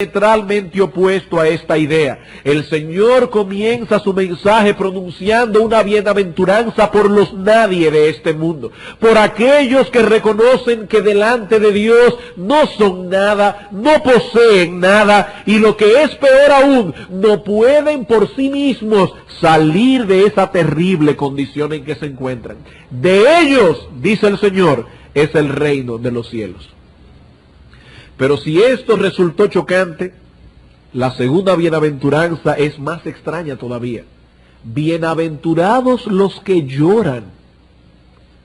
diametralmente opuesto a esta idea. El Señor comienza su mensaje pronunciando una bienaventuranza por los nadie de este mundo, por aquellos que reconocen que delante de Dios no son nada, no poseen nada, y lo que es peor aún, no pueden por sí mismos salir de esa terrible condición en que se encuentran. De ellos, dice el Señor, es el reino de los cielos. Pero si esto resultó chocante, la segunda bienaventuranza es más extraña todavía. Bienaventurados los que lloran,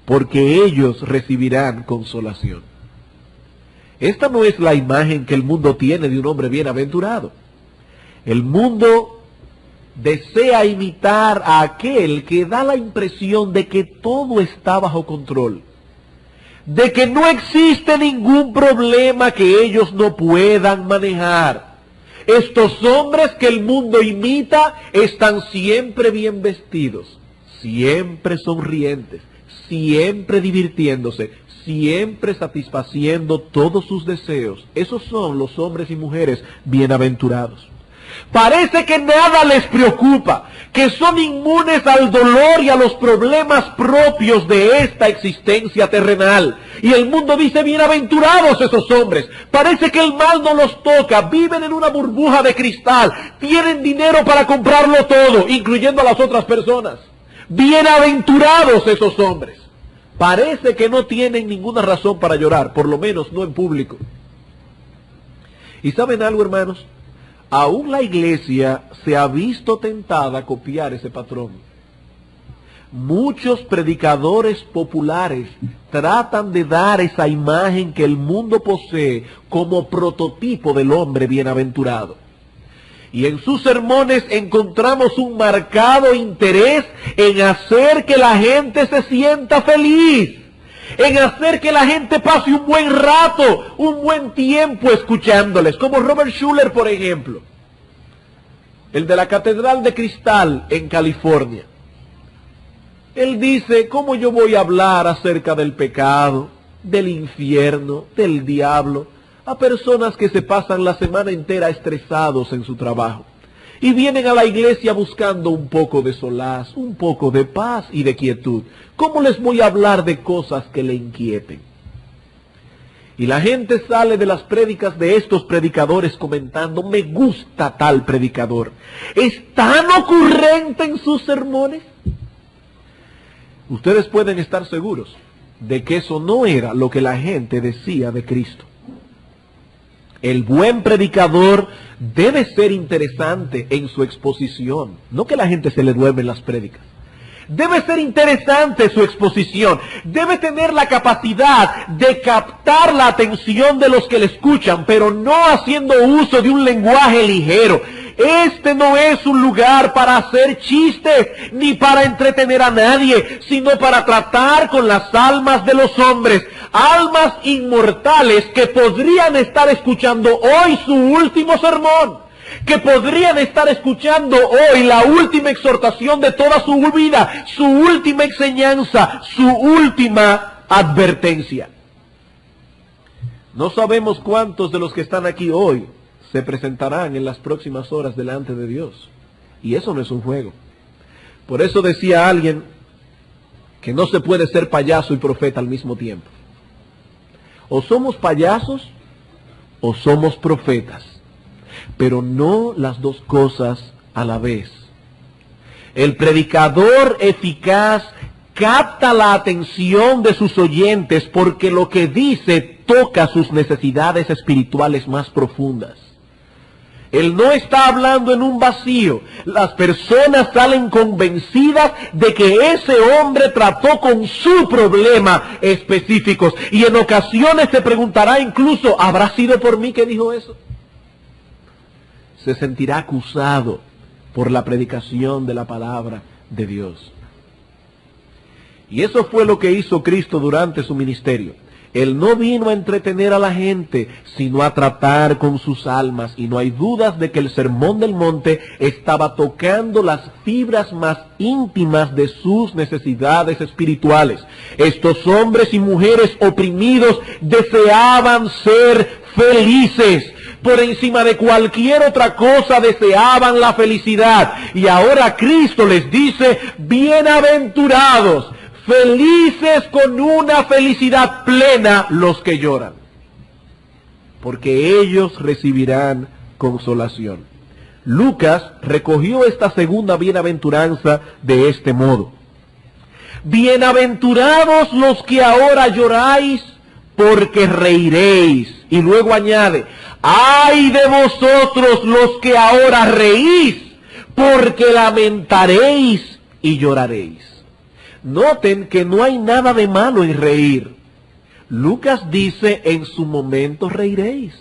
porque ellos recibirán consolación. Esta no es la imagen que el mundo tiene de un hombre bienaventurado. El mundo desea imitar a aquel que da la impresión de que todo está bajo control, de que no existe ningún problema que ellos no puedan manejar. Estos hombres que el mundo imita están siempre bien vestidos, siempre sonrientes, siempre divirtiéndose, siempre satisfaciendo todos sus deseos. Esos son los hombres y mujeres bienaventurados. Parece que nada les preocupa, que son inmunes al dolor y a los problemas propios de esta existencia terrenal. Y el mundo dice, bienaventurados esos hombres. Parece que el mal no los toca, viven en una burbuja de cristal, tienen dinero para comprarlo todo, incluyendo a las otras personas. Bienaventurados esos hombres. Parece que no tienen ninguna razón para llorar, por lo menos no en público. ¿Y saben algo, hermanos? Aún la iglesia se ha visto tentada a copiar ese patrón. Muchos predicadores populares tratan de dar esa imagen que el mundo posee como prototipo del hombre bienaventurado. Y en sus sermones encontramos un marcado interés en hacer que la gente se sienta feliz, en hacer que la gente pase un buen rato, un buen tiempo escuchándoles, como Robert Schuller, por ejemplo, el de la Catedral de Cristal en California. Él dice, ¿cómo yo voy a hablar acerca del pecado, del infierno, del diablo, a personas que se pasan la semana entera estresados en su trabajo y vienen a la iglesia buscando un poco de solaz, un poco de paz y de quietud? ¿Cómo les voy a hablar de cosas que le inquieten? Y la gente sale de las prédicas de estos predicadores comentando, me gusta tal predicador, ¿es tan ocurrente en sus sermones? Ustedes pueden estar seguros de que eso no era lo que la gente decía de Cristo. El buen predicador debe ser interesante en su exposición, no que la gente se le duerme en las prédicas. Debe ser interesante su exposición, debe tener la capacidad de captar la atención de los que le escuchan, pero no haciendo uso de un lenguaje ligero. Este no es un lugar para hacer chistes, ni para entretener a nadie, sino para tratar con las almas de los hombres, almas inmortales que podrían estar escuchando hoy su último sermón, que podrían estar escuchando hoy la última exhortación de toda su vida, su última enseñanza, su última advertencia. No sabemos cuántos de los que están aquí hoy se presentarán en las próximas horas delante de Dios. Y eso no es un juego. Por eso decía alguien que no se puede ser payaso y profeta al mismo tiempo. O somos payasos o somos profetas, pero no las dos cosas a la vez. El predicador eficaz capta la atención de sus oyentes porque lo que dice toca sus necesidades espirituales más profundas. Él no está hablando en un vacío. Las personas salen convencidas de que ese hombre trató con su problema específico. Y en ocasiones se preguntará incluso, ¿habrá sido por mí que dijo eso? Se sentirá acusado por la predicación de la palabra de Dios. Y eso fue lo que hizo Cristo durante su ministerio. Él no vino a entretener a la gente, sino a tratar con sus almas. Y no hay dudas de que el Sermón del Monte estaba tocando las fibras más íntimas de sus necesidades espirituales. Estos hombres y mujeres oprimidos deseaban ser felices, Por encima de cualquier otra cosa deseaban la felicidad. Y ahora Cristo les dice, bienaventurados, felices con una felicidad plena los que lloran, porque ellos recibirán consolación. Lucas recogió esta segunda bienaventuranza de este modo. Bienaventurados los que ahora lloráis, porque reiréis. Y luego añade, ay de vosotros los que ahora reís, porque lamentaréis y lloraréis. Noten que no hay nada de malo en reír. Lucas dice, en su momento reiréis.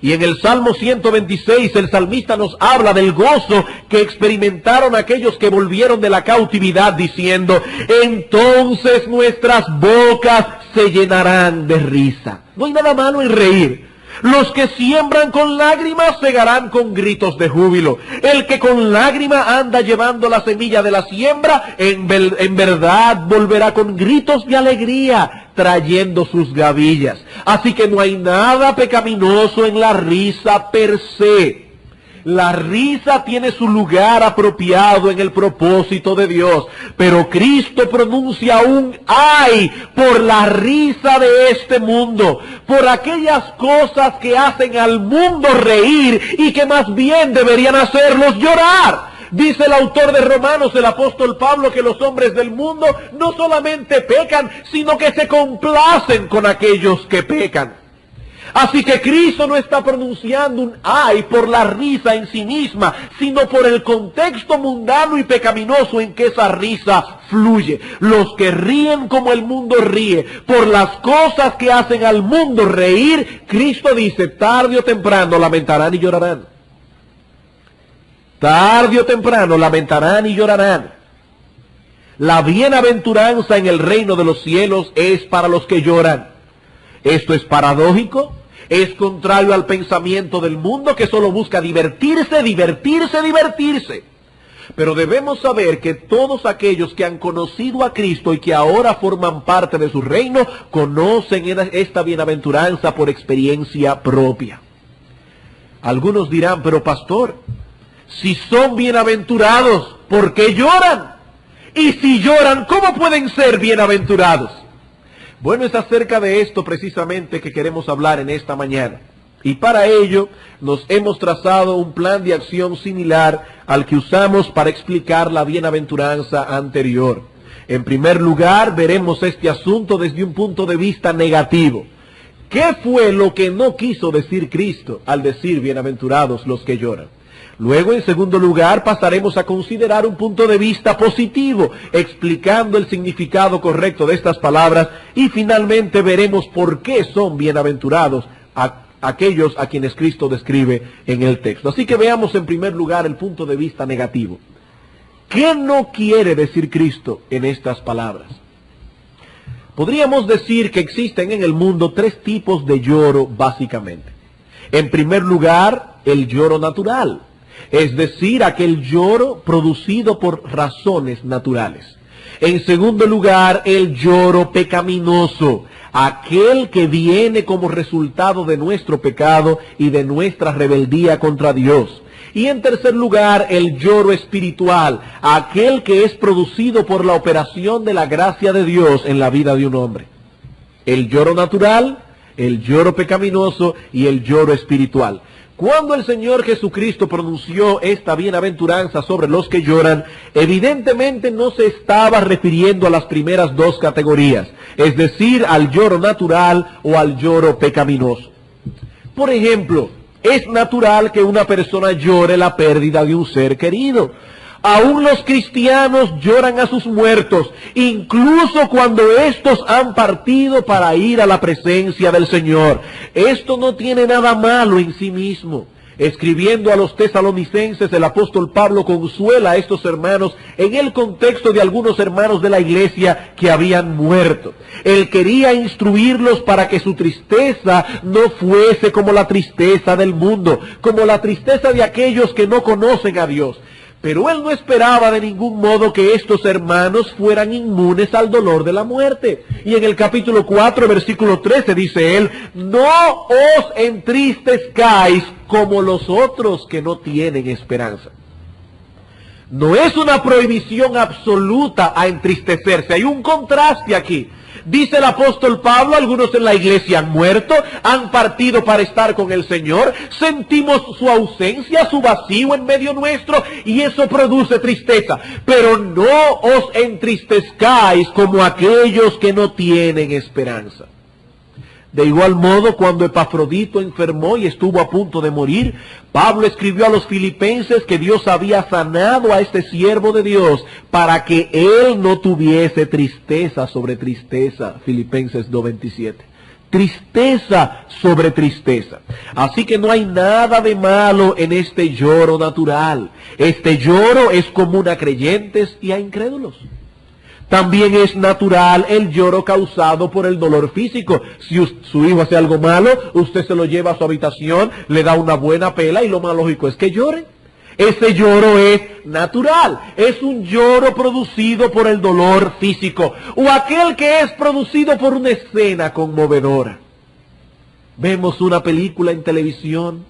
Y en el Salmo 126 el salmista nos habla del gozo que experimentaron aquellos que volvieron de la cautividad, diciendo, entonces nuestras bocas se llenarán de risa. No hay nada malo en reír. Los que siembran con lágrimas segarán con gritos de júbilo. El que con lágrima anda llevando la semilla de la siembra, en verdad volverá con gritos de alegría, trayendo sus gavillas. Así que no hay nada pecaminoso en la risa per se. La risa tiene su lugar apropiado en el propósito de Dios, pero Cristo pronuncia un ay por la risa de este mundo, por aquellas cosas que hacen al mundo reír y que más bien deberían hacerlos llorar. Dice el autor de Romanos, el apóstol Pablo, que los hombres del mundo no solamente pecan, sino que se complacen con aquellos que pecan. Así que Cristo no está pronunciando un ay por la risa en sí misma, sino por el contexto mundano y pecaminoso en que esa risa fluye. Los que ríen como el mundo ríe, por las cosas que hacen al mundo reír, Cristo dice, tarde o temprano lamentarán y llorarán. Tarde o temprano lamentarán y llorarán. La bienaventuranza en el reino de los cielos es para los que lloran. Esto es paradójico, es contrario al pensamiento del mundo que solo busca divertirse. Pero debemos saber que todos aquellos que han conocido a Cristo y que ahora forman parte de su reino, conocen esta bienaventuranza por experiencia propia. Algunos dirán, pero pastor, si son bienaventurados, ¿por qué lloran? Y si lloran, ¿cómo pueden ser bienaventurados? Bueno, es acerca de esto precisamente que queremos hablar en esta mañana. Y para ello nos hemos trazado un plan de acción similar al que usamos para explicar la bienaventuranza anterior. En primer lugar, veremos este asunto desde un punto de vista negativo. ¿Qué fue lo que no quiso decir Cristo al decir bienaventurados los que lloran? Luego, en segundo lugar, pasaremos a considerar un punto de vista positivo, explicando el significado correcto de estas palabras, y finalmente veremos por qué son bienaventurados aquellos a quienes Cristo describe en el texto. Así que veamos en primer lugar el punto de vista negativo. ¿Qué no quiere decir Cristo en estas palabras? Podríamos decir que existen en el mundo tres tipos de lloro básicamente. En primer lugar, el lloro natural. Es decir, aquel lloro producido por razones naturales. En segundo lugar, el lloro pecaminoso, aquel que viene como resultado de nuestro pecado y de nuestra rebeldía contra Dios. Y en tercer lugar, el lloro espiritual, aquel que es producido por la operación de la gracia de Dios en la vida de un hombre. El lloro natural, el lloro pecaminoso y el lloro espiritual. Cuando el Señor Jesucristo pronunció esta bienaventuranza sobre los que lloran, evidentemente no se estaba refiriendo a las primeras dos categorías, es decir, al lloro natural o al lloro pecaminoso. Por ejemplo, es natural que una persona llore la pérdida de un ser querido. Aún los cristianos lloran a sus muertos, incluso cuando estos han partido para ir a la presencia del Señor. Esto no tiene nada malo en sí mismo. Escribiendo a los tesalonicenses, el apóstol Pablo consuela a estos hermanos en el contexto de algunos hermanos de la iglesia que habían muerto. Él quería instruirlos para que su tristeza no fuese como la tristeza del mundo, como la tristeza de aquellos que no conocen a Dios. Pero él no esperaba de ningún modo que estos hermanos fueran inmunes al dolor de la muerte. Y en el capítulo 4, versículo 13 dice él, no os entristezcáis como los otros que no tienen esperanza. No es una prohibición absoluta a entristecerse, hay un contraste aquí. Dice el apóstol Pablo, algunos en la iglesia han muerto, han partido para estar con el Señor, sentimos su ausencia, su vacío en medio nuestro, y eso produce tristeza. Pero no os entristezcáis como aquellos que no tienen esperanza. De igual modo, cuando Epafrodito enfermó y estuvo a punto de morir, Pablo escribió a los filipenses que Dios había sanado a este siervo de Dios para que él no tuviese tristeza sobre tristeza. Filipenses 2:27. Tristeza sobre tristeza. Así que no hay nada de malo en este lloro natural. Este lloro es común a creyentes y a incrédulos. También es natural el lloro causado por el dolor físico. Si su hijo hace algo malo, usted se lo lleva a su habitación, le da una buena pela y lo más lógico es que llore. Ese lloro es natural, es un lloro producido por el dolor físico, o aquel que es producido por una escena conmovedora. Vemos una película en televisión,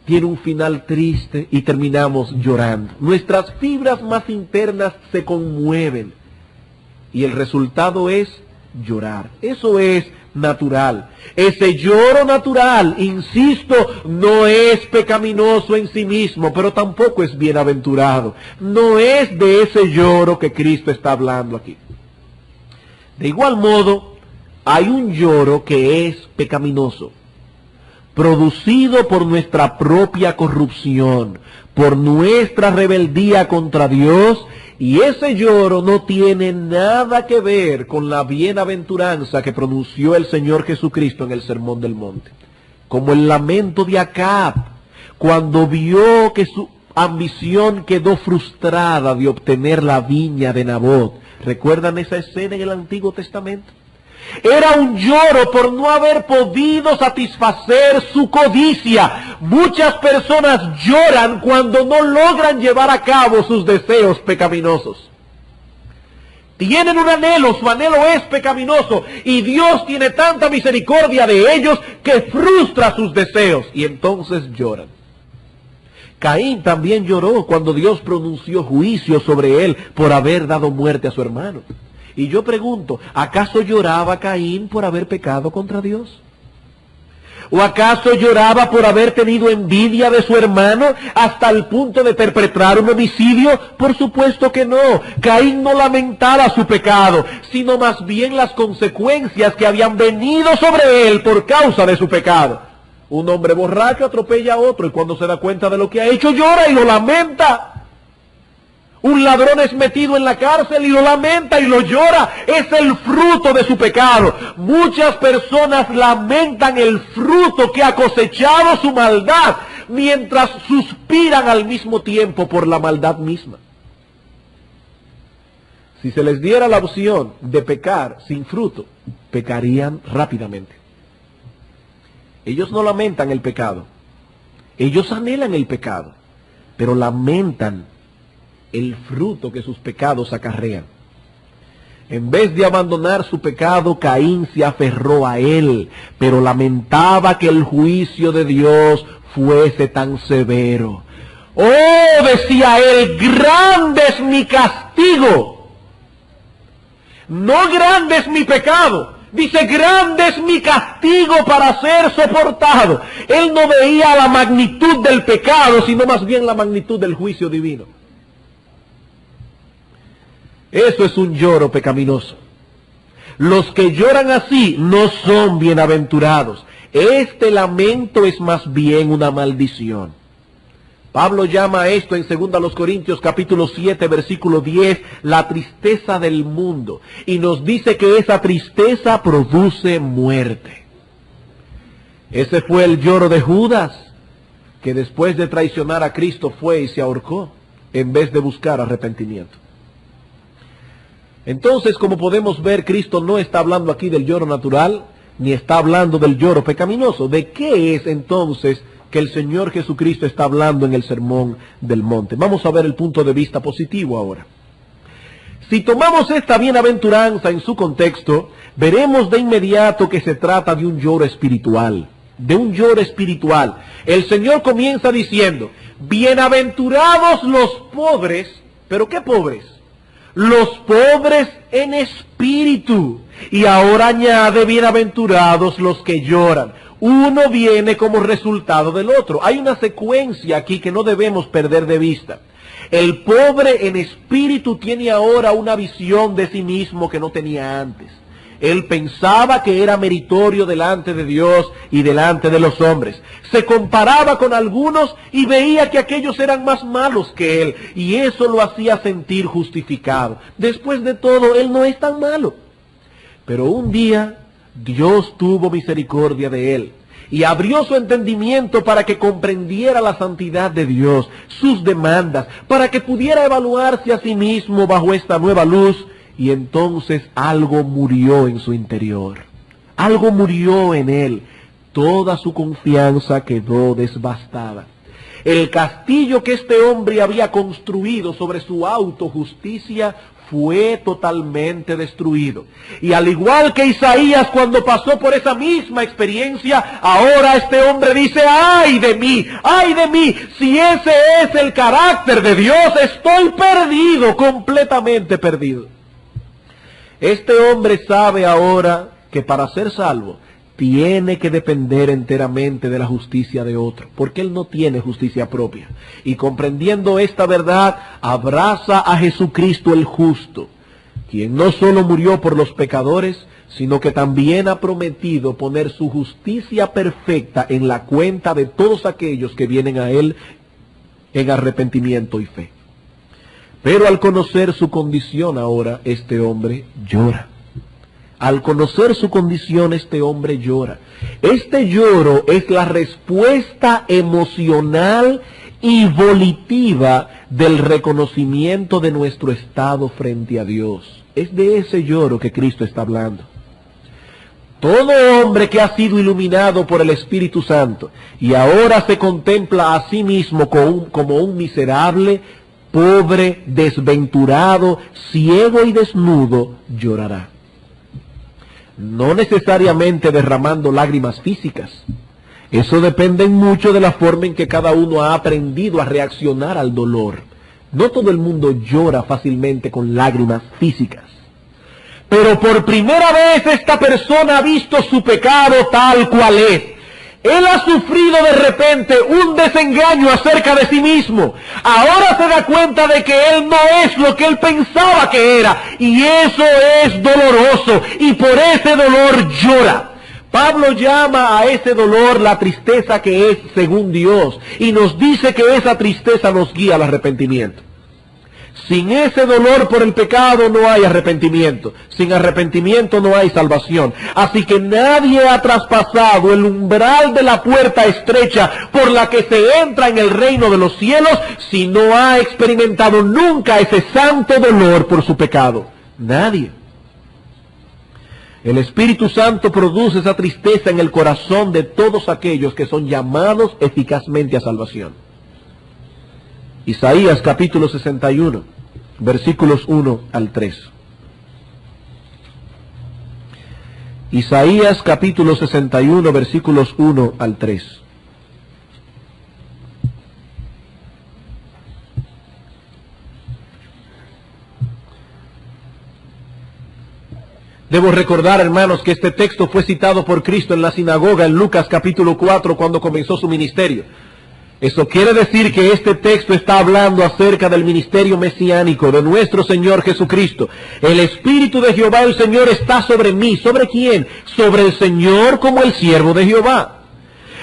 tiene un final triste y terminamos llorando. Nuestras fibras más internas se conmueven. Y el resultado es llorar. Eso es natural. Ese lloro natural, insisto, no es pecaminoso en sí mismo, pero tampoco es bienaventurado. No es de ese lloro que Cristo está hablando aquí. De igual modo, hay un lloro que es pecaminoso, producido por nuestra propia corrupción, por nuestra rebeldía contra Dios. Y ese lloro no tiene nada que ver con la bienaventuranza que pronunció el Señor Jesucristo en el Sermón del Monte. Como el lamento de Acab, cuando vio que su ambición quedó frustrada de obtener la viña de Nabot. ¿Recuerdan esa escena en el Antiguo Testamento? Era un lloro por no haber podido satisfacer su codicia. Muchas personas lloran cuando no logran llevar a cabo sus deseos pecaminosos. Tienen un anhelo, su anhelo es pecaminoso, y Dios tiene tanta misericordia de ellos que frustra sus deseos, y entonces lloran. Caín también lloró cuando Dios pronunció juicio sobre él por haber dado muerte a su hermano. Y yo pregunto, ¿acaso lloraba Caín por haber pecado contra Dios? ¿O acaso lloraba por haber tenido envidia de su hermano hasta el punto de perpetrar un homicidio? Por supuesto que no. Caín no lamentaba su pecado, sino más bien las consecuencias que habían venido sobre él por causa de su pecado. Un hombre borracho atropella a otro y cuando se da cuenta de lo que ha hecho llora y lo lamenta. Un ladrón es metido en la cárcel y lo lamenta y lo llora. Es el fruto de su pecado. Muchas personas lamentan el fruto que ha cosechado su maldad, mientras suspiran al mismo tiempo por la maldad misma. Si se les diera la opción de pecar sin fruto, pecarían rápidamente. Ellos no lamentan el pecado. Ellos anhelan el pecado, pero lamentan el fruto que sus pecados acarrean. En vez de abandonar su pecado, Caín se aferró a él, pero lamentaba que el juicio de Dios fuese tan severo. Oh, decía él, grande es mi castigo. No grande es mi pecado. Dice, grande es mi castigo para ser soportado. Él no veía la magnitud del pecado, sino más bien la magnitud del juicio divino. Eso es un lloro pecaminoso. Los que lloran así no son bienaventurados. Este lamento es más bien una maldición. Pablo llama a esto en 2 Corintios capítulo 7 versículo 10 la tristeza del mundo. Y nos dice que esa tristeza produce muerte. Ese fue el lloro de Judas, que después de traicionar a Cristo fue y se ahorcó en vez de buscar arrepentimiento. Entonces, como podemos ver, Cristo no está hablando aquí del lloro natural, ni está hablando del lloro pecaminoso. ¿De qué es entonces que el Señor Jesucristo está hablando en el Sermón del Monte. Vamos a ver el punto de vista positivo ahora. Si tomamos esta bienaventuranza en su contexto, veremos de inmediato que se trata de un lloro espiritual. De un lloro espiritual. El Señor comienza diciendo, bienaventurados los pobres, ¿pero qué pobres? Los pobres en espíritu. Y ahora añade, bienaventurados los que lloran. Uno viene como resultado del otro. Hay una secuencia aquí que no debemos perder de vista. El pobre en espíritu tiene ahora una visión de sí mismo que no tenía antes. Él pensaba que era meritorio delante de Dios y delante de los hombres. Se comparaba con algunos y veía que aquellos eran más malos que él. Y eso lo hacía sentir justificado. Después de todo, él no es tan malo. Pero un día, Dios tuvo misericordia de él. Y abrió su entendimiento para que comprendiera la santidad de Dios, sus demandas, para que pudiera evaluarse a sí mismo bajo esta nueva luz. Y entonces algo murió en su interior. Algo murió en él. Toda su confianza quedó devastada. El castillo que este hombre había construido sobre su autojusticia fue totalmente destruido. Y al igual que Isaías cuando pasó por esa misma experiencia, ahora este hombre dice, ¡ay de mí! ¡Ay de mí! Si ese es el carácter de Dios, estoy perdido, completamente perdido. Este hombre sabe ahora que para ser salvo tiene que depender enteramente de la justicia de otro, porque él no tiene justicia propia. Y comprendiendo esta verdad, abraza a Jesucristo el justo, quien no solo murió por los pecadores, sino que también ha prometido poner su justicia perfecta en la cuenta de todos aquellos que vienen a él en arrepentimiento y fe. Pero al conocer su condición ahora, este hombre llora. Al conocer su condición, este hombre llora. Este lloro es la respuesta emocional y volitiva del reconocimiento de nuestro estado frente a Dios. Es de ese lloro que Cristo está hablando. Todo hombre que ha sido iluminado por el Espíritu Santo y ahora se contempla a sí mismo como un miserable, pobre, desventurado, ciego y desnudo, llorará. No necesariamente derramando lágrimas físicas. Eso depende mucho de la forma en que cada uno ha aprendido a reaccionar al dolor. No todo el mundo llora fácilmente con lágrimas físicas. Pero por primera vez esta persona ha visto su pecado tal cual es. Él ha sufrido de repente un desengaño acerca de sí mismo. Ahora se da cuenta de que él no es lo que él pensaba que era. Y eso es doloroso. Y por ese dolor llora. Pablo llama a ese dolor la tristeza que es según Dios. Y nos dice que esa tristeza nos guía al arrepentimiento. Sin ese dolor por el pecado no hay arrepentimiento. Sin arrepentimiento no hay salvación. Así que nadie ha traspasado el umbral de la puerta estrecha por la que se entra en el reino de los cielos si no ha experimentado nunca ese santo dolor por su pecado. Nadie. El Espíritu Santo produce esa tristeza en el corazón de todos aquellos que son llamados eficazmente a salvación. Isaías capítulo 61, versículos 1 al 3. Isaías capítulo 61, versículos 1 al 3. Debo recordar, hermanos, que este texto fue citado por Cristo en la sinagoga en Lucas capítulo 4 cuando comenzó su ministerio. Eso quiere decir que este texto está hablando acerca del ministerio mesiánico de nuestro Señor Jesucristo. El Espíritu de Jehová el Señor está sobre mí. ¿Sobre quién? Sobre el Señor como el siervo de Jehová.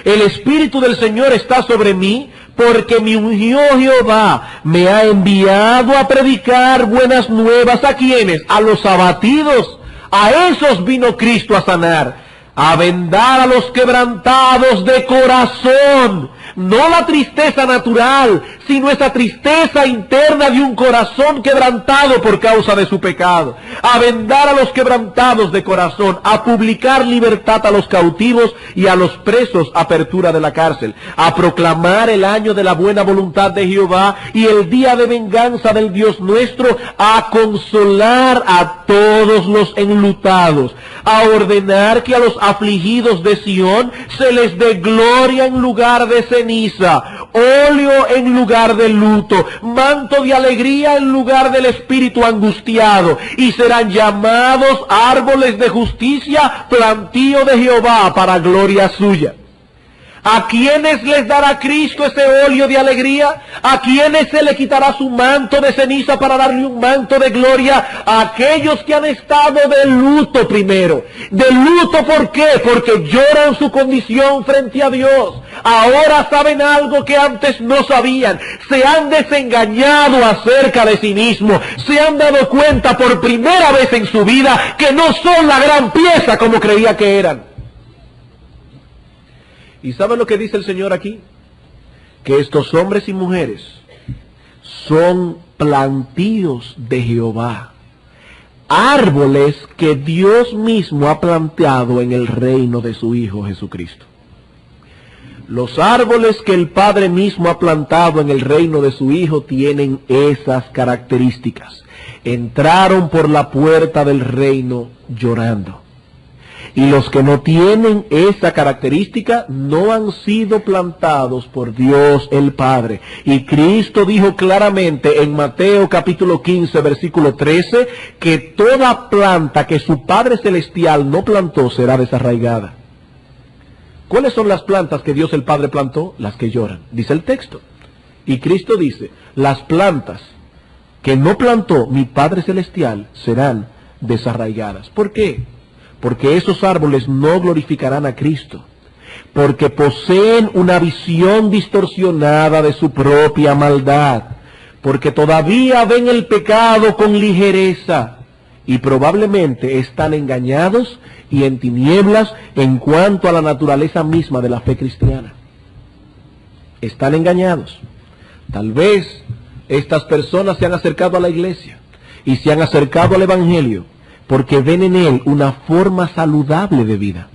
El Espíritu del Señor está sobre mí porque me ungió Jehová. Me ha enviado a predicar buenas nuevas. ¿A quiénes? A los abatidos. A esos vino Cristo a sanar. A vendar a los quebrantados de corazón. no la tristeza natural, sino esa tristeza interna de un corazón quebrantado por causa de su pecado, a vendar a los quebrantados de corazón, a publicar libertad a los cautivos y a los presos apertura de la cárcel, a proclamar el año de la buena voluntad de Jehová y el día de venganza del Dios nuestro, a consolar a todos los enlutados, a ordenar que a los afligidos de Sión se les dé gloria en lugar de ceniza, óleo en lugar de luto, manto de alegría en lugar del espíritu angustiado, y serán llamados árboles de justicia, plantío de Jehová para gloria suya. ¿A quiénes les dará Cristo ese óleo de alegría? ¿A quiénes se le quitará su manto de ceniza para darle un manto de gloria? A aquellos que han estado de luto primero. ¿De luto por qué? Porque lloran su condición frente a Dios. Ahora saben algo que antes no sabían. Se han desengañado acerca de sí mismos. Se han dado cuenta por primera vez en su vida que no son la gran pieza como creía que eran. ¿Y saben lo que dice el Señor aquí? Que estos hombres y mujeres son plantíos de Jehová, árboles que Dios mismo ha plantado en el reino de su Hijo Jesucristo. Los árboles que el Padre mismo ha plantado en el reino de su Hijo tienen esas características. Entraron por la puerta del reino llorando. Y los que no tienen esa característica no han sido plantados por Dios el Padre. Y Cristo dijo claramente en Mateo capítulo 15, versículo 13, que toda planta que su Padre Celestial no plantó será desarraigada. ¿Cuáles son las plantas que Dios el Padre plantó? Las que lloran, dice el texto. Y Cristo dice, las plantas que no plantó mi Padre Celestial serán desarraigadas. ¿Por qué? Porque esos árboles no glorificarán a Cristo, porque poseen una visión distorsionada de su propia maldad, porque todavía ven el pecado con ligereza y probablemente están engañados y en tinieblas en cuanto a la naturaleza misma de la fe cristiana. Están engañados. Tal vez estas personas se han acercado a la iglesia y se han acercado al Evangelio porque ven en él una forma saludable de vida.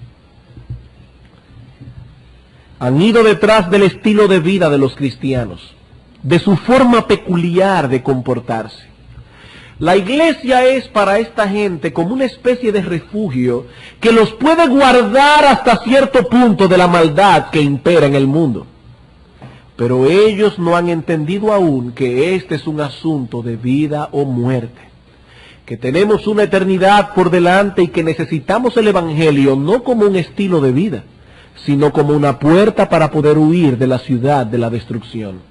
Han ido detrás del estilo de vida de los cristianos, de su forma peculiar de comportarse. La iglesia es para esta gente como una especie de refugio que los puede guardar hasta cierto punto de la maldad que impera en el mundo. Pero ellos no han entendido aún que este es un asunto de vida o muerte, que tenemos una eternidad por delante y que necesitamos el Evangelio no como un estilo de vida, sino como una puerta para poder huir de la ciudad de la destrucción.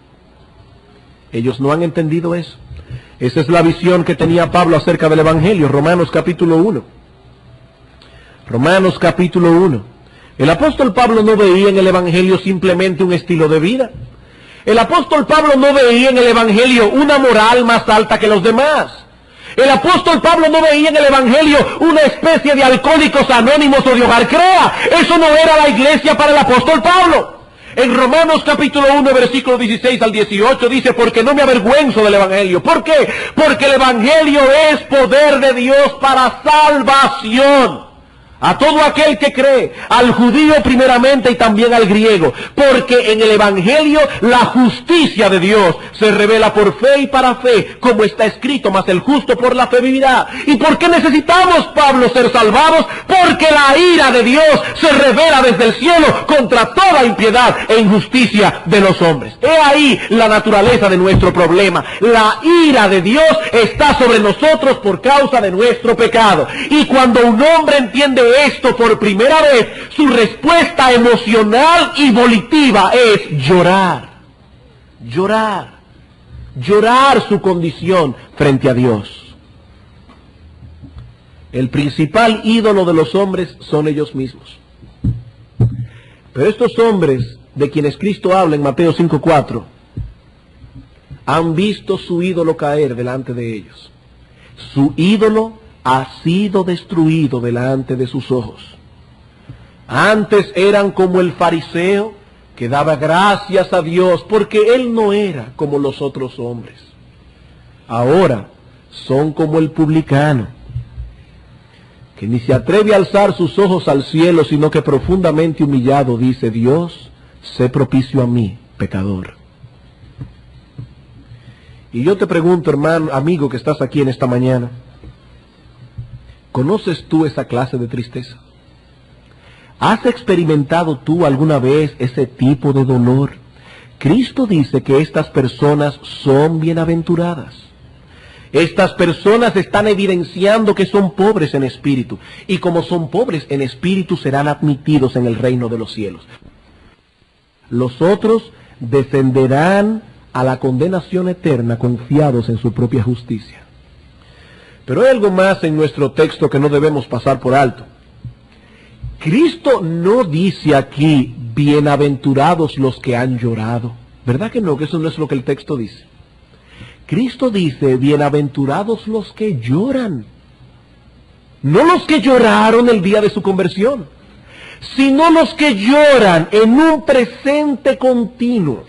Ellos no han entendido eso. Esa es la visión que tenía Pablo acerca del Evangelio, Romanos capítulo 1. Romanos capítulo 1. El apóstol Pablo no veía en el Evangelio simplemente un estilo de vida. El apóstol Pablo no veía en el Evangelio una moral más alta que los demás. El apóstol Pablo no veía en el Evangelio una especie de alcohólicos anónimos o de hogar crea. Eso no era la iglesia para el apóstol Pablo. En Romanos capítulo 1, versículo 16 al 18 dice, porque no me avergüenzo del Evangelio. ¿Por qué? Porque el Evangelio es poder de Dios para salvación a todo aquel que cree, al judío primeramente y también al griego, porque en el Evangelio la justicia de Dios se revela por fe y para fe, como está escrito, mas el justo por la fe vivirá. ¿Y por qué necesitamos, Pablo, ser salvados? Porque la ira de Dios se revela desde el cielo contra toda impiedad e injusticia de los hombres. He ahí la naturaleza de nuestro problema. La ira de Dios está sobre nosotros por causa de nuestro pecado. Y cuando un hombre entiende esto por primera vez, su respuesta emocional y volitiva es llorar. Llorar. Llorar su condición frente a Dios. El principal ídolo de los hombres son ellos mismos. Pero estos hombres de quienes Cristo habla en Mateo 5:4 han visto su ídolo caer delante de ellos. Su ídolo ha sido destruido delante de sus ojos. Antes eran como el fariseo que daba gracias a Dios porque él no era como los otros hombres. Ahora son como el publicano, que ni se atreve a alzar sus ojos al cielo, sino que profundamente humillado dice: Dios, sé propicio a mí, pecador. Y yo te pregunto, hermano, amigo que estás aquí en esta mañana, ¿conoces tú esa clase de tristeza? ¿Has experimentado tú alguna vez ese tipo de dolor? Cristo dice que estas personas son bienaventuradas. Estas personas están evidenciando que son pobres en espíritu, y como son pobres en espíritu serán admitidos en el reino de los cielos. Los otros descenderán a la condenación eterna confiados en su propia justicia. Pero hay algo más en nuestro texto que no debemos pasar por alto. Cristo no dice aquí: bienaventurados los que han llorado. ¿Verdad que no? Que eso no es lo que el texto dice. Cristo dice: bienaventurados los que lloran. No los que lloraron el día de su conversión, sino los que lloran en un presente continuo.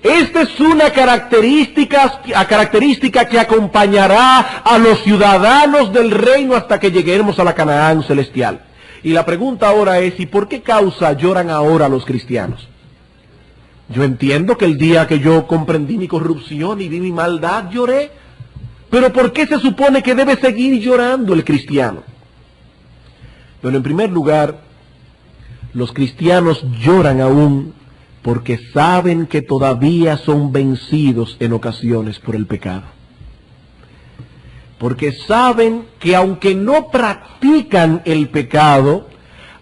Esta es una característica que acompañará a los ciudadanos del reino hasta que lleguemos a la Canaán celestial. Y la pregunta ahora es: ¿y por qué causa lloran ahora los cristianos? Yo entiendo que el día que yo comprendí mi corrupción y vi mi maldad, lloré. Pero ¿por qué se supone que debe seguir llorando el cristiano? Bueno, en primer lugar, los cristianos lloran aún porque saben que todavía son vencidos en ocasiones por el pecado. Porque saben que aunque no practican el pecado,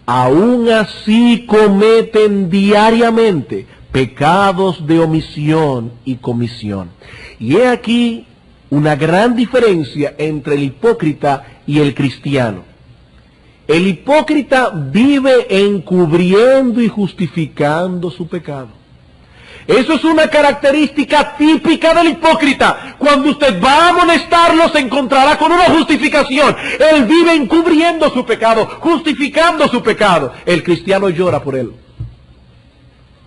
aún así cometen diariamente pecados de omisión y comisión. Y he aquí una gran diferencia entre el hipócrita y el cristiano. El hipócrita vive encubriendo y justificando su pecado. Eso es una característica típica del hipócrita. Cuando usted va a amonestarlo, se encontrará con una justificación. Él vive encubriendo su pecado, justificando su pecado. El cristiano llora por él.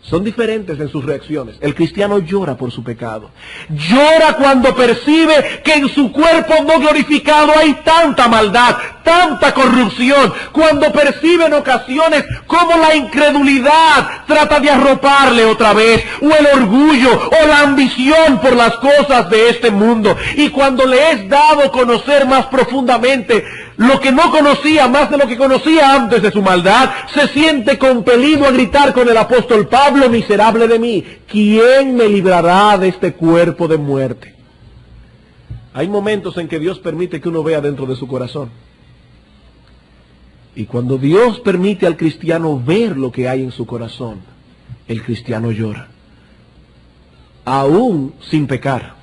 Son diferentes en sus reacciones. El cristiano llora por su pecado. Llora cuando percibe que en su cuerpo no glorificado hay tanta maldad, tanta corrupción. Cuando percibe en ocasiones cómo la incredulidad trata de arroparle otra vez, o el orgullo, o la ambición por las cosas de este mundo. Y cuando le es dado conocer más profundamente lo que no conocía, más de lo que conocía antes de su maldad, se siente compelido a gritar con el apóstol Pablo: miserable de mí, ¿quién me librará de este cuerpo de muerte? Hay momentos en que Dios permite que uno vea dentro de su corazón. Y cuando Dios permite al cristiano ver lo que hay en su corazón, el cristiano llora. Aún sin pecar.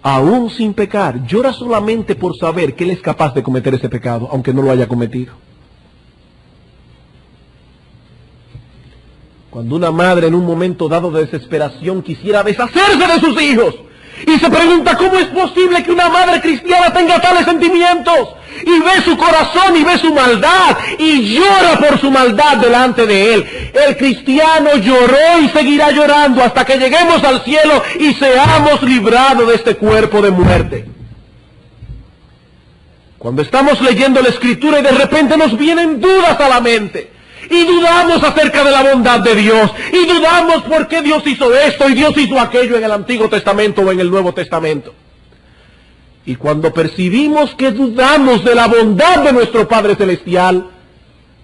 Aún sin pecar, llora solamente por saber que él es capaz de cometer ese pecado, aunque no lo haya cometido. Cuando una madre en un momento dado de desesperación quisiera deshacerse de sus hijos, y se pregunta cómo es posible que una madre cristiana tenga tales sentimientos, y ve su corazón y ve su maldad, y llora por su maldad delante de él. El cristiano lloró y seguirá llorando hasta que lleguemos al cielo y seamos librados de este cuerpo de muerte. Cuando estamos leyendo la Escritura y de repente nos vienen dudas a la mente, y dudamos acerca de la bondad de Dios, y dudamos por qué Dios hizo esto y Dios hizo aquello en el Antiguo Testamento o en el Nuevo Testamento. Y cuando percibimos que dudamos de la bondad de nuestro Padre Celestial,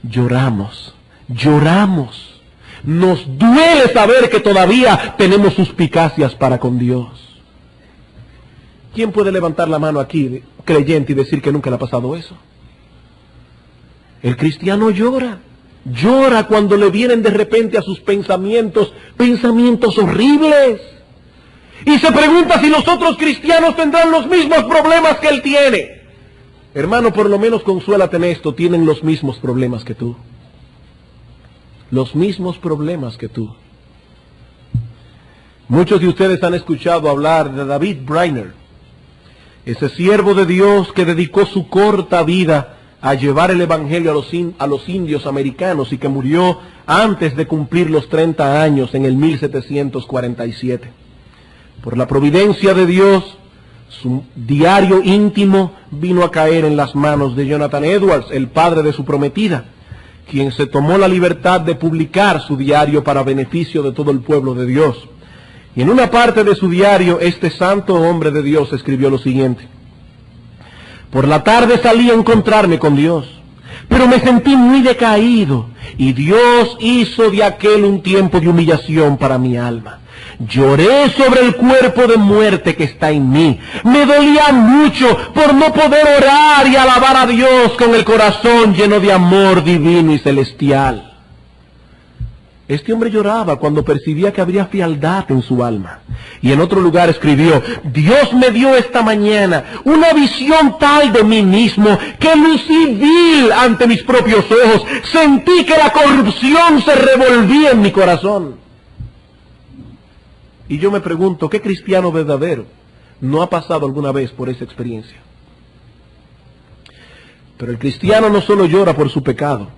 lloramos, lloramos. Nos duele saber que todavía tenemos suspicacias para con Dios. ¿Quién puede levantar la mano aquí, creyente, y decir que nunca le ha pasado eso? El cristiano llora. Llora cuando le vienen de repente a sus pensamientos horribles. Y se pregunta si los otros cristianos tendrán los mismos problemas que él tiene. Hermano, por lo menos consuélate en esto: tienen los mismos problemas que tú. Los mismos problemas que tú. Muchos de ustedes han escuchado hablar de David Brainerd, ese siervo de Dios que dedicó su corta vida a llevar el evangelio a los indios americanos y que murió antes de cumplir los 30 años en el 1747. Por la providencia de Dios, su diario íntimo vino a caer en las manos de Jonathan Edwards, el padre de su prometida, quien se tomó la libertad de publicar su diario para beneficio de todo el pueblo de Dios. Y en una parte de su diario, este santo hombre de Dios escribió lo siguiente: por la tarde salí a encontrarme con Dios, pero me sentí muy decaído, y Dios hizo de aquel un tiempo de humillación para mi alma. Lloré sobre el cuerpo de muerte que está en mí. Me dolía mucho por no poder orar y alabar a Dios con el corazón lleno de amor divino y celestial. Este hombre lloraba cuando percibía que habría frialdad en su alma. Y en otro lugar escribió: Dios me dio esta mañana una visión tal de mí mismo que lucí vil ante mis propios ojos. Sentí que la corrupción se revolvía en mi corazón. Y yo me pregunto, ¿qué cristiano verdadero no ha pasado alguna vez por esa experiencia? Pero el cristiano no solo llora por su pecado,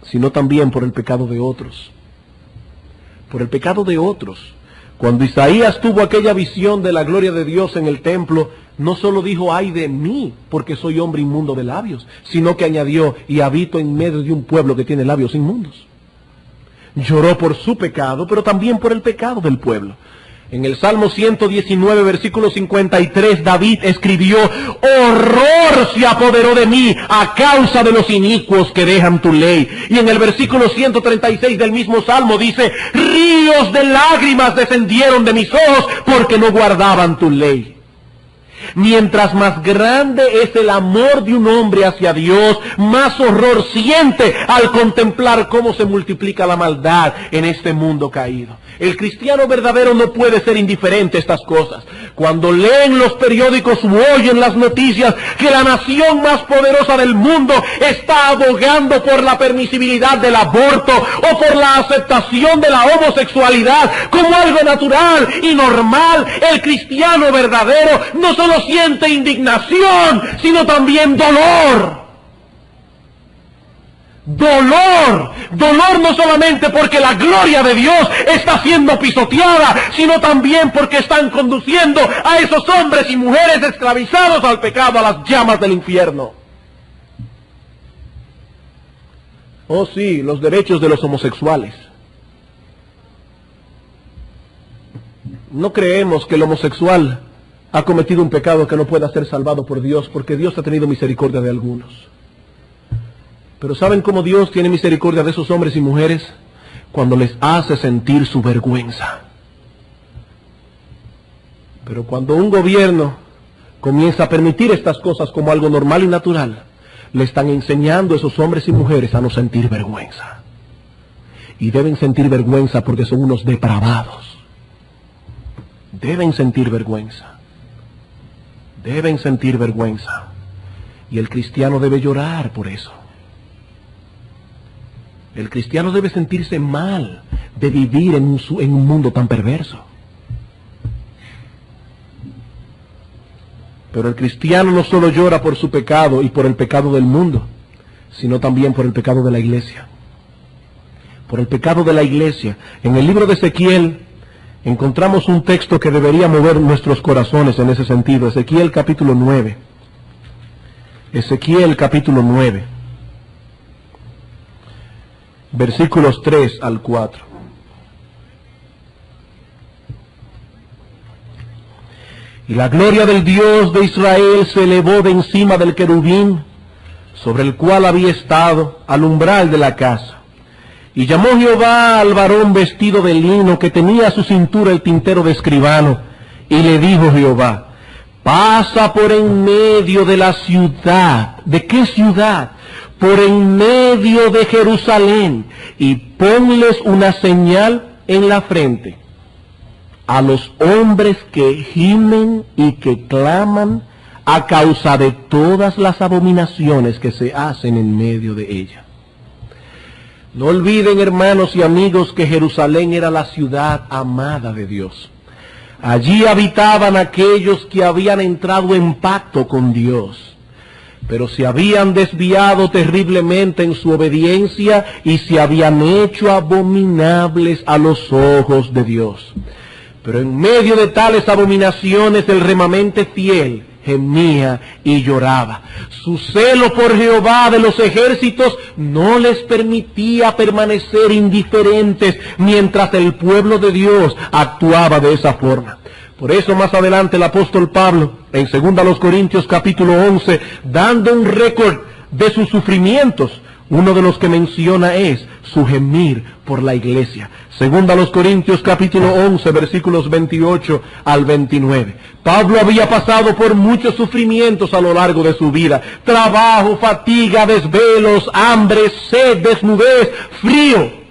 sino también por el pecado de otros. Por el pecado de otros. Cuando Isaías tuvo aquella visión de la gloria de Dios en el templo, no solo dijo: ay de mí, porque soy hombre inmundo de labios, sino que añadió: y habito en medio de un pueblo que tiene labios inmundos. Lloró por su pecado, pero también por el pecado del pueblo. En el Salmo 119, versículo 53, David escribió: horror se apoderó de mí a causa de los inicuos que dejan tu ley. Y en el versículo 136 del mismo Salmo dice: ríos de lágrimas descendieron de mis ojos porque no guardaban tu ley. Mientras más grande es el amor de un hombre hacia Dios, más horror siente al contemplar cómo se multiplica la maldad en este mundo caído. El cristiano verdadero no puede ser indiferente a estas cosas. Cuando leen los periódicos u oyen las noticias que la nación más poderosa del mundo está abogando por la permisibilidad del aborto o por la aceptación de la homosexualidad como algo natural y normal, el cristiano verdadero no solo siente indignación, sino también dolor. Dolor no solamente porque la gloria de Dios está siendo pisoteada, sino también porque están conduciendo a esos hombres y mujeres esclavizados al pecado, a las llamas del infierno. Oh sí, los derechos de los homosexuales. No creemos que el homosexual ha cometido un pecado que no pueda ser salvado por Dios, porque Dios ha tenido misericordia de algunos. Pero ¿saben cómo Dios tiene misericordia de esos hombres y mujeres? Cuando les hace sentir su vergüenza. Pero cuando un gobierno comienza a permitir estas cosas como algo normal y natural, le están enseñando a esos hombres y mujeres a no sentir vergüenza. Y deben sentir vergüenza porque son unos depravados. Deben sentir vergüenza. Deben sentir vergüenza. Y el cristiano debe llorar por eso. El cristiano debe sentirse mal de vivir en un mundo tan perverso. Pero el cristiano no solo llora por su pecado y por el pecado del mundo, sino también por el pecado de la iglesia. Por el pecado de la iglesia. En el libro de Ezequiel encontramos un texto que debería mover nuestros corazones en ese sentido. Ezequiel capítulo 9. Ezequiel capítulo 9. Versículos 3 al 4. Y la gloria del Dios de Israel se elevó de encima del querubín, sobre el cual había estado, al umbral de la casa. Y llamó Jehová al varón vestido de lino, que tenía a su cintura el tintero de escribano, y le dijo Jehová: pasa por en medio de la ciudad. ¿De qué ciudad? Por en medio de Jerusalén, y ponles una señal en la frente a los hombres que gimen y que claman a causa de todas las abominaciones que se hacen en medio de ella. No olviden, hermanos y amigos, que Jerusalén era la ciudad amada de Dios. Allí habitaban aquellos que habían entrado en pacto con Dios. pero se habían desviado terriblemente en su obediencia y se habían hecho abominables a los ojos de Dios. Pero en medio de tales abominaciones el remanente fiel gemía y lloraba. Su celo por Jehová de los ejércitos no les permitía permanecer indiferentes mientras el pueblo de Dios actuaba de esa forma. Por eso más adelante el apóstol Pablo, en 2 Corintios capítulo 11, dando un récord de sus sufrimientos, uno de los que menciona es su gemir por la iglesia. 2 Corintios capítulo 11, versículos 28 al 29. Pablo había pasado por muchos sufrimientos a lo largo de su vida. Trabajo, fatiga, desvelos, hambre, sed, desnudez, frío.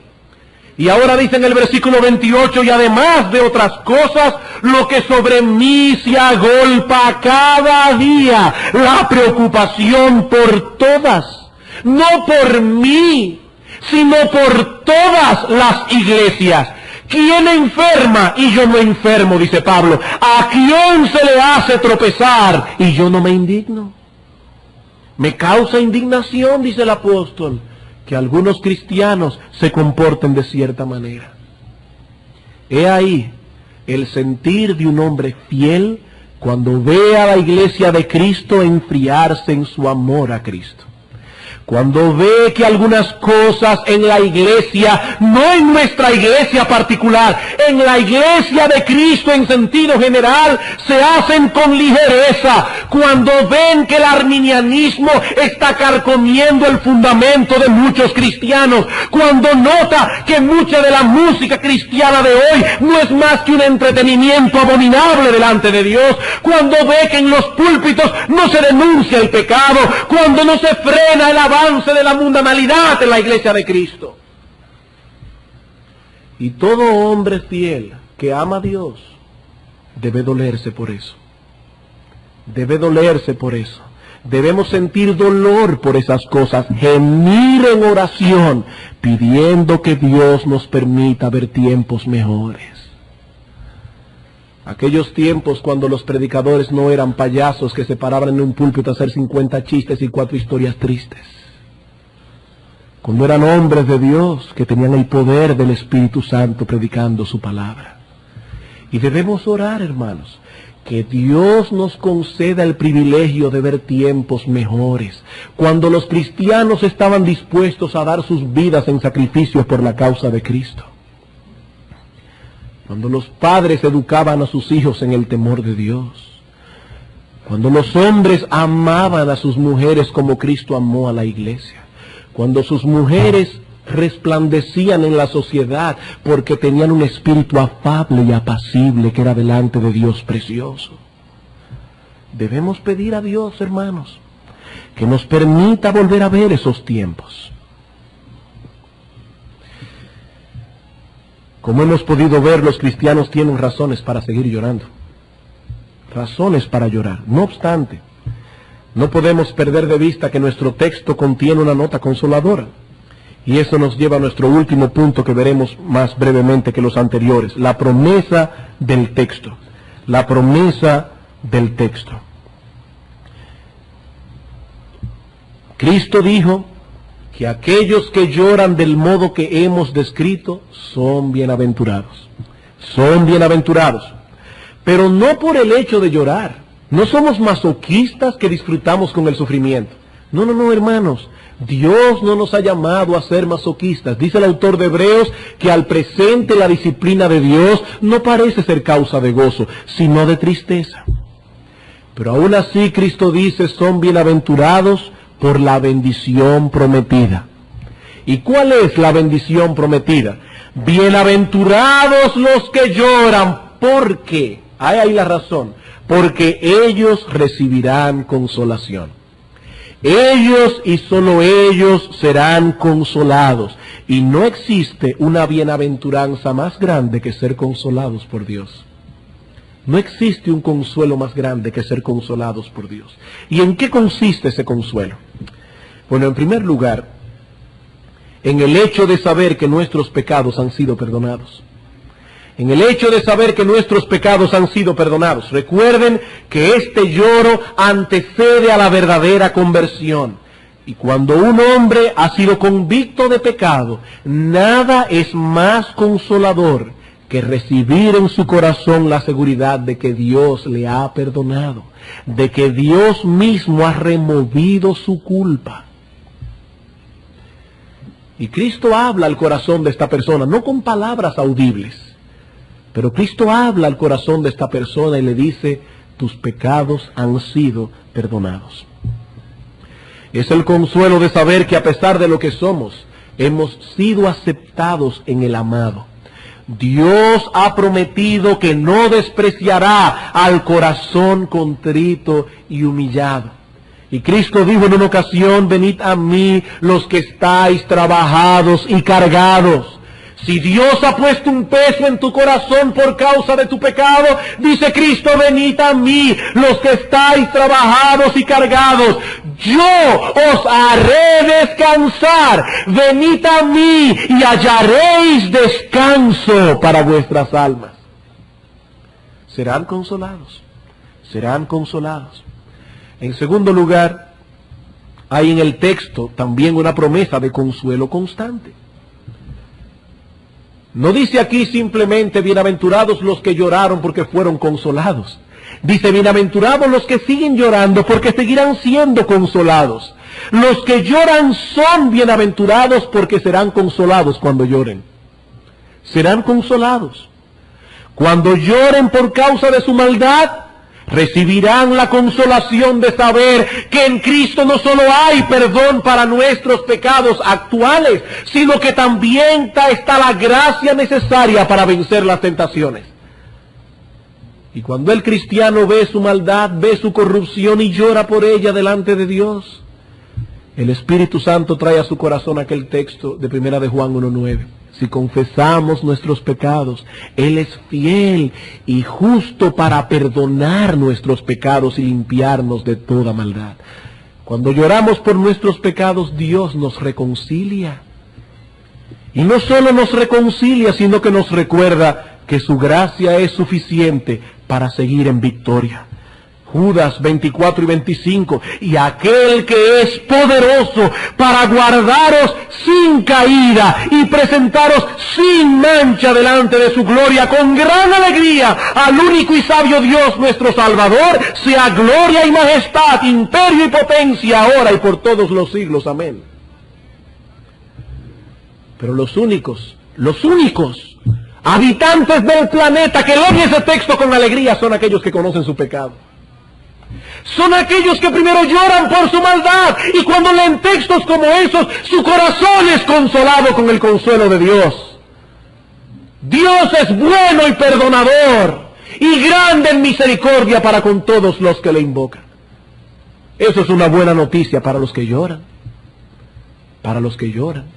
Y ahora dice en el versículo 28, y además de otras cosas, lo que sobre mí se agolpa cada día, la preocupación por todas, no por mí, sino por todas las iglesias. ¿Quién enferma y yo no enfermo? Dice Pablo. ¿A quién se le hace tropezar y yo no me indigno? Me causa indignación, dice el apóstol, que algunos cristianos se comporten de cierta manera. He ahí el sentir de un hombre fiel cuando ve a la iglesia de Cristo enfriarse en su amor a Cristo. Cuando ve que algunas cosas en la iglesia, no en nuestra iglesia particular, en la iglesia de Cristo en sentido general, se hacen con ligereza. Cuando ven que el arminianismo está carcomiendo el fundamento de muchos cristianos. Cuando nota que mucha de la música cristiana de hoy no es más que un entretenimiento abominable delante de Dios. Cuando ve que en los púlpitos no se denuncia el pecado. Cuando no se frena el avance de la mundanalidad en la iglesia de Cristo. Y todo hombre fiel que ama a Dios debe dolerse por eso. Debe dolerse por eso. Debemos sentir dolor por esas cosas, gemir en oración, pidiendo que Dios nos permita ver tiempos mejores. Aquellos tiempos cuando los predicadores no eran payasos que se paraban en un púlpito a hacer 50 chistes y 4 historias tristes. Cuando eran hombres de Dios que tenían el poder del Espíritu Santo predicando su palabra. Y debemos orar, hermanos, que Dios nos conceda el privilegio de ver tiempos mejores, cuando los cristianos estaban dispuestos a dar sus vidas en sacrificio por la causa de Cristo. Cuando los padres educaban a sus hijos en el temor de Dios. Cuando los hombres amaban a sus mujeres como Cristo amó a la iglesia. Cuando sus mujeres resplandecían en la sociedad porque tenían un espíritu afable y apacible que era delante de Dios precioso. Debemos pedir a Dios, hermanos, que nos permita volver a ver esos tiempos. Como hemos podido ver, los cristianos tienen razones para seguir llorando. Razones para llorar. No obstante, no podemos perder de vista que nuestro texto contiene una nota consoladora. Y eso nos lleva a nuestro último punto que veremos más brevemente que los anteriores. La promesa del texto. La promesa del texto. Cristo dijo que aquellos que lloran del modo que hemos descrito son bienaventurados. Son bienaventurados. Pero no por el hecho de llorar. No somos masoquistas que disfrutamos con el sufrimiento. No, hermanos. Dios no nos ha llamado a ser masoquistas. Dice el autor de Hebreos que al presente la disciplina de Dios no parece ser causa de gozo, sino de tristeza. Pero aún así Cristo dice, son bienaventurados por la bendición prometida. ¿Y cuál es la bendición prometida? Bienaventurados los que lloran. ¿Por qué? Hay ahí la razón. Porque ellos recibirán consolación. Ellos y solo ellos serán consolados. Y no existe una bienaventuranza más grande que ser consolados por Dios. No existe un consuelo más grande que ser consolados por Dios. ¿Y en qué consiste ese consuelo? Bueno, en primer lugar, en el hecho de saber que nuestros pecados han sido perdonados. en el hecho de saber que nuestros pecados han sido perdonados. Recuerden que este lloro antecede a la verdadera conversión. Y cuando un hombre ha sido convicto de pecado, nada es más consolador que recibir en su corazón la seguridad de que Dios le ha perdonado, de que Dios mismo ha removido su culpa. Y Cristo habla al corazón de esta persona, no con palabras audibles, pero Cristo habla al corazón de esta persona y le dice: tus pecados han sido perdonados. Es el consuelo de saber que a pesar de lo que somos, hemos sido aceptados en el amado. Dios ha prometido que no despreciará al corazón contrito y humillado. Y Cristo dijo en una ocasión: venid a mí los que estáis trabajados y cargados. Si Dios ha puesto un peso en tu corazón por causa de tu pecado, dice Cristo: venid a mí los que estáis trabajados y cargados, yo os haré descansar. Venid a mí y hallaréis descanso para vuestras almas. Serán consolados, serán consolados. En segundo lugar, hay en el texto también una promesa de consuelo constante. No dice aquí simplemente: bienaventurados los que lloraron porque fueron consolados. Dice: bienaventurados los que siguen llorando porque seguirán siendo consolados. Los que lloran son bienaventurados porque serán consolados cuando lloren. Serán consolados. Cuando lloren por causa de su maldad, recibirán la consolación de saber que en Cristo no solo hay perdón para nuestros pecados actuales, sino que también está la gracia necesaria para vencer las tentaciones. Y cuando el cristiano ve su maldad, ve su corrupción y llora por ella delante de Dios, el Espíritu Santo trae a su corazón aquel texto de 1 de Juan 1:9. Si confesamos nuestros pecados, Él es fiel y justo para perdonar nuestros pecados y limpiarnos de toda maldad. Cuando lloramos por nuestros pecados, Dios nos reconcilia. Y no solo nos reconcilia, sino que nos recuerda que su gracia es suficiente para seguir en victoria. Judas 24 y 25, y aquel que es poderoso para guardaros sin caída y presentaros sin mancha delante de su gloria con gran alegría, al único y sabio Dios nuestro Salvador, sea gloria y majestad, imperio y potencia, ahora y por todos los siglos. Amén. Pero los únicos habitantes del planeta que leen ese texto con alegría son aquellos que conocen su pecado. Son aquellos que primero lloran por su maldad, y cuando leen textos como esos, su corazón es consolado con el consuelo de Dios. Dios es bueno y perdonador, y grande en misericordia para con todos los que le invocan. Eso es una buena noticia para los que lloran. Para los que lloran.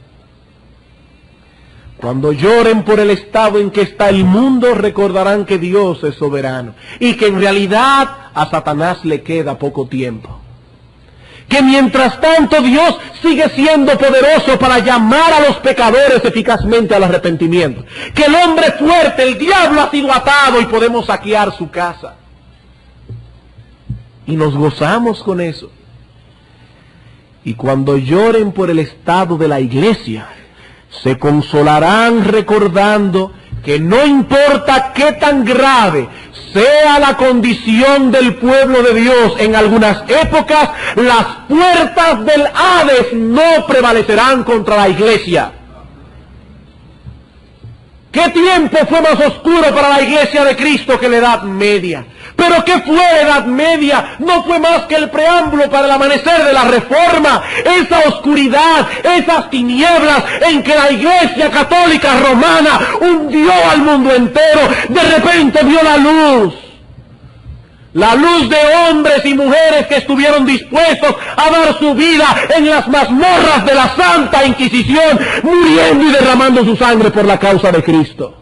Cuando lloren por el estado en que está el mundo, recordarán que Dios es soberano y que en realidad a Satanás le queda poco tiempo. Que mientras tanto Dios sigue siendo poderoso para llamar a los pecadores eficazmente al arrepentimiento. Que el hombre fuerte, el diablo, ha sido atado y podemos saquear su casa. Y nos gozamos con eso. Y cuando lloren por el estado de la iglesia, se consolarán recordando que no importa qué tan grave sea la condición del pueblo de Dios en algunas épocas, las puertas del Hades no prevalecerán contra la iglesia. ¿Qué tiempo fue más oscuro para la iglesia de Cristo que la Edad Media? ¿Pero qué fue la Edad Media? No fue más que el preámbulo para el amanecer de la Reforma. Esa oscuridad, esas tinieblas en que la Iglesia Católica Romana hundió al mundo entero, de repente vio la luz. La luz de hombres y mujeres que estuvieron dispuestos a dar su vida en las mazmorras de la Santa Inquisición, muriendo y derramando su sangre por la causa de Cristo.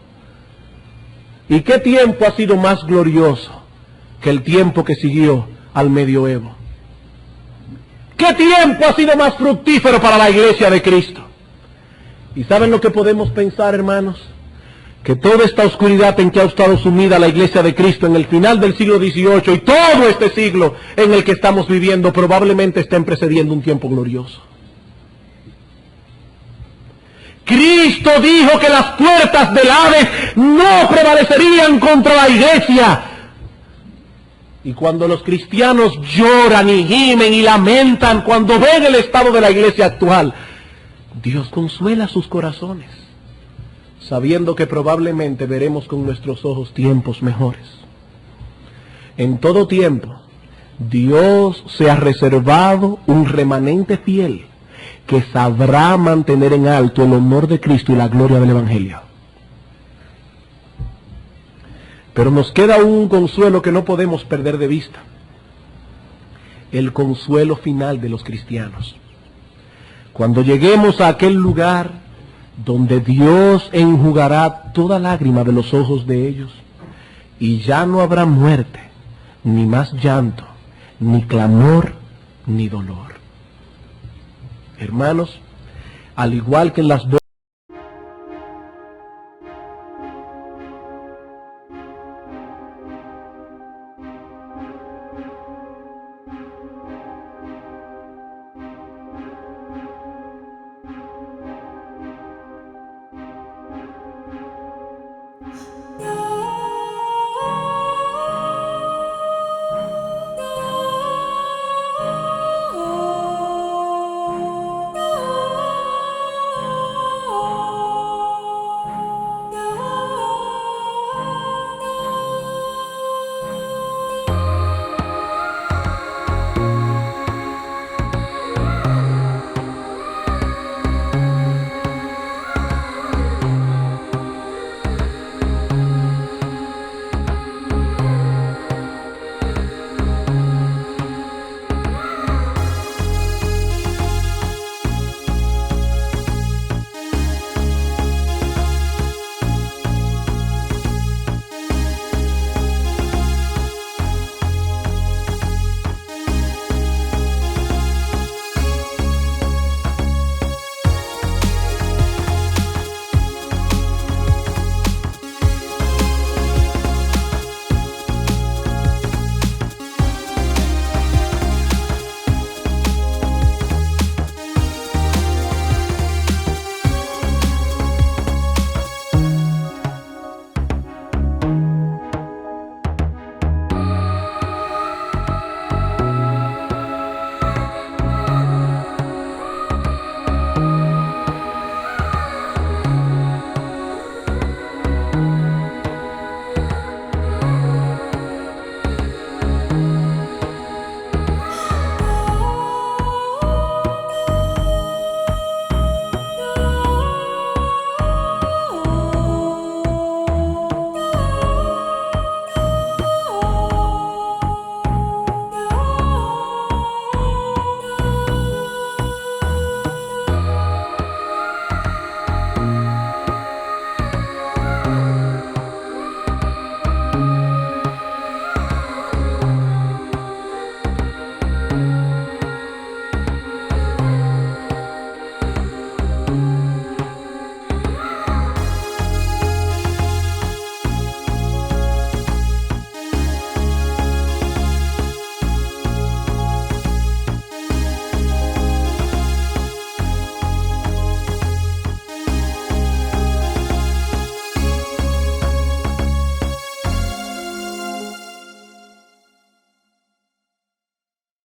¿Y qué tiempo ha sido más glorioso que el tiempo que siguió al medioevo? ¿Qué tiempo ha sido más fructífero para la iglesia de Cristo? ¿Y saben lo que podemos pensar, hermanos? que toda esta oscuridad en que ha estado sumida la Iglesia de Cristo en el final del siglo XVIII y todo este siglo en el que estamos viviendo probablemente estén precediendo un tiempo glorioso. Cristo dijo que las puertas del Hades no prevalecerían contra la Iglesia. Y cuando los cristianos lloran y gimen y lamentan cuando ven el estado de la Iglesia actual, Dios consuela sus corazones, sabiendo que probablemente veremos con nuestros ojos tiempos mejores. En todo tiempo, Dios se ha reservado un remanente fiel que sabrá mantener en alto el honor de Cristo y la gloria del Evangelio. Pero nos queda un consuelo que no podemos perder de vista: el consuelo final de los cristianos. Cuando lleguemos a aquel lugar donde Dios enjugará toda lágrima de los ojos de ellos, y ya no habrá muerte, ni más llanto, ni clamor, ni dolor. Hermanos, al igual que en las